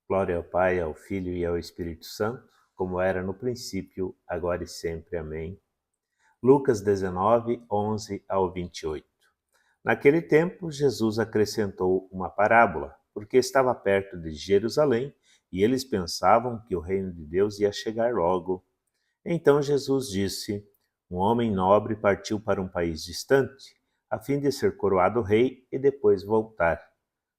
Glória ao Pai, ao Filho e ao Espírito Santo, como era no princípio, agora e sempre. Amém. Lucas 19, 11 ao 28. Naquele tempo, Jesus acrescentou uma parábola, porque estava perto de Jerusalém e eles pensavam que o reino de Deus ia chegar logo. Então Jesus disse: Um homem nobre partiu para um país distante, a fim de ser coroado rei e depois voltar.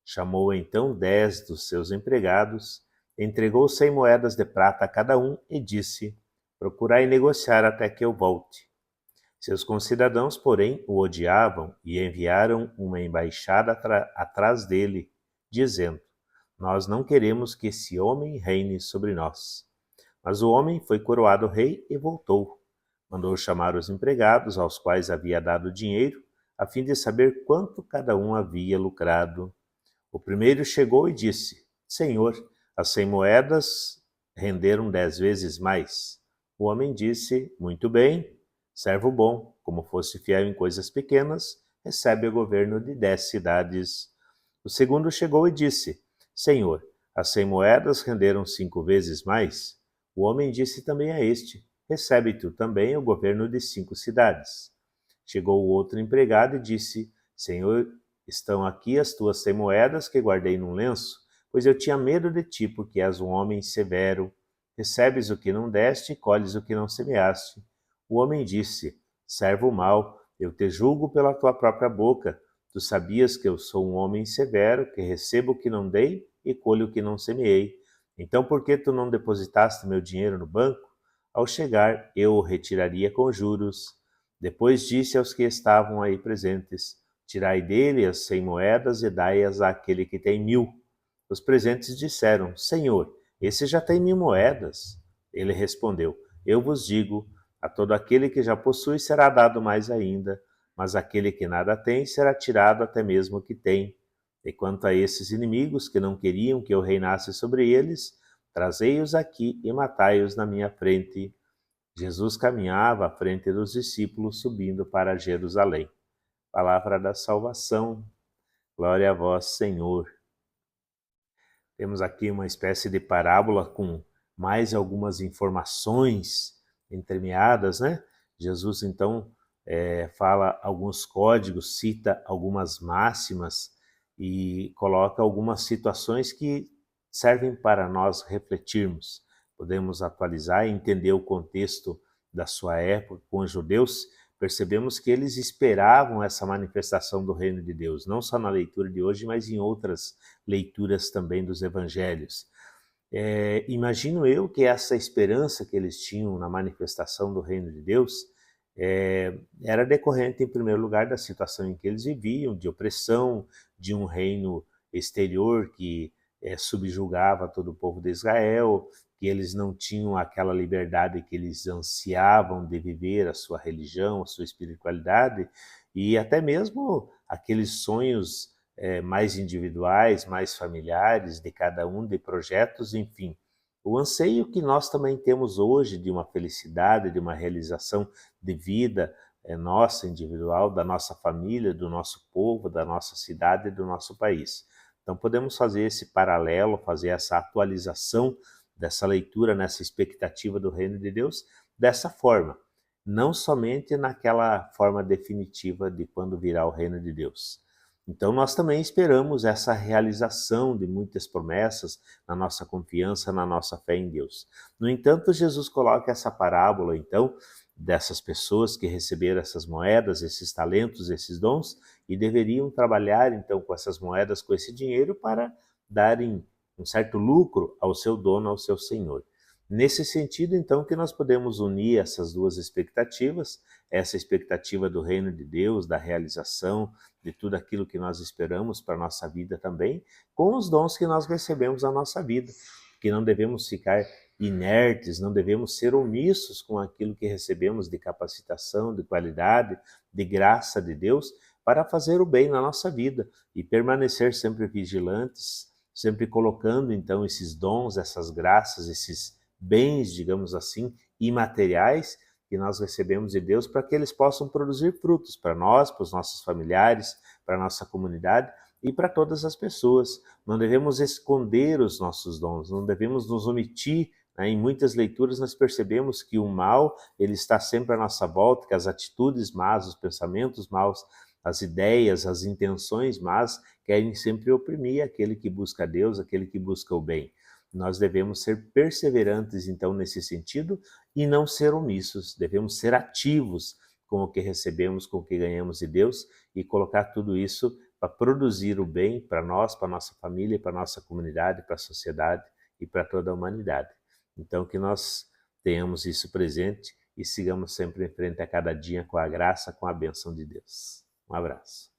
Chamou então 10 dos seus empregados, entregou 100 moedas de prata a cada um e disse: Procurai negociar até que eu volte. Seus concidadãos, porém, o odiavam e enviaram uma embaixada atrás dele, dizendo: Nós não queremos que esse homem reine sobre nós. Mas o homem foi coroado rei e voltou. Mandou chamar os empregados, aos quais havia dado dinheiro, a fim de saber quanto cada um havia lucrado. O primeiro chegou e disse: Senhor, as 100 moedas renderam 10 vezes mais. O homem disse: Muito bem, servo bom, como fosse fiel em coisas pequenas, recebe o governo de 10 cidades. O segundo chegou e disse: Senhor, as 100 moedas renderam 5 vezes mais. O homem disse também a este: Recebe tu também o governo de 5 cidades. Chegou o outro empregado e disse: Senhor, estão aqui as tuas 100 moedas que guardei num lenço, pois eu tinha medo de ti, porque és um homem severo. Recebes o que não deste e colhes o que não semeaste. O homem disse: Servo mau, eu te julgo pela tua própria boca. Tu sabias que eu sou um homem severo, que recebo o que não dei e colho o que não semeei. Então por que tu não depositaste meu dinheiro no banco? Ao chegar, eu o retiraria com juros. Depois disse aos que estavam aí presentes: Tirai dele as 100 moedas e dai-as àquele que tem 1000. Os presentes disseram: Senhor, esse já tem 1000 moedas. Ele respondeu: Eu vos digo, a todo aquele que já possui será dado mais ainda, mas aquele que nada tem será tirado até mesmo o que tem. E quanto a esses inimigos que não queriam que eu reinasse sobre eles, trazei-os aqui e matai-os na minha frente. Jesus caminhava à frente dos discípulos, subindo para Jerusalém. Palavra da salvação. Glória a vós, Senhor. Temos aqui uma espécie de parábola com mais algumas informações entremeadas, né? Jesus, então, fala alguns códigos, cita algumas máximas e coloca algumas situações que servem para nós refletirmos. Podemos atualizar e entender o contexto da sua época com os judeus. Percebemos que eles esperavam essa manifestação do reino de Deus, não só na leitura de hoje, mas em outras leituras também dos evangelhos. Imagino eu que essa esperança que eles tinham na manifestação do reino de Deus era decorrente, em primeiro lugar, da situação em que eles viviam, de opressão, de um reino exterior que subjugava todo o povo de Israel, que eles não tinham aquela liberdade que eles ansiavam de viver a sua religião, a sua espiritualidade, e até mesmo aqueles sonhos mais individuais, mais familiares, de cada um, de projetos, enfim. O anseio que nós também temos hoje de uma felicidade, de uma realização de vida nossa, individual, da nossa família, do nosso povo, da nossa cidade e do nosso país. Então podemos fazer esse paralelo, fazer essa atualização dessa leitura, nessa expectativa do reino de Deus, dessa forma. Não somente naquela forma definitiva de quando virá o reino de Deus. Então nós também esperamos essa realização de muitas promessas na nossa confiança, na nossa fé em Deus. No entanto, Jesus coloca essa parábola, então, dessas pessoas que receberam essas moedas, esses talentos, esses dons, e deveriam trabalhar, então, com essas moedas, com esse dinheiro, para darem um certo lucro ao seu dono, ao seu senhor. Nesse sentido, então, que nós podemos unir essas duas expectativas, essa expectativa do reino de Deus, da realização de tudo aquilo que nós esperamos para a nossa vida também, com os dons que nós recebemos na nossa vida, que não devemos ficar inertes, não devemos ser omissos com aquilo que recebemos de capacitação, de qualidade, de graça de Deus, para fazer o bem na nossa vida e permanecer sempre vigilantes, sempre colocando então esses dons, essas graças, esses bens, digamos assim, imateriais que nós recebemos de Deus, para que eles possam produzir frutos para nós, para os nossos familiares, para a nossa comunidade e para todas as pessoas. Não devemos esconder os nossos dons, não devemos nos omitir. Em muitas leituras nós percebemos que o mal ele está sempre à nossa volta, que as atitudes más, os pensamentos maus, as ideias, as intenções más querem sempre oprimir aquele que busca Deus, aquele que busca o bem. Nós devemos ser perseverantes, então, nesse sentido, e não ser omissos. Devemos ser ativos com o que recebemos, com o que ganhamos de Deus e colocar tudo isso para produzir o bem para nós, para nossa família, para nossa comunidade, para a sociedade e para toda a humanidade. Então, que nós tenhamos isso presente e sigamos sempre em frente a cada dia com a graça, com a bênção de Deus. Um abraço.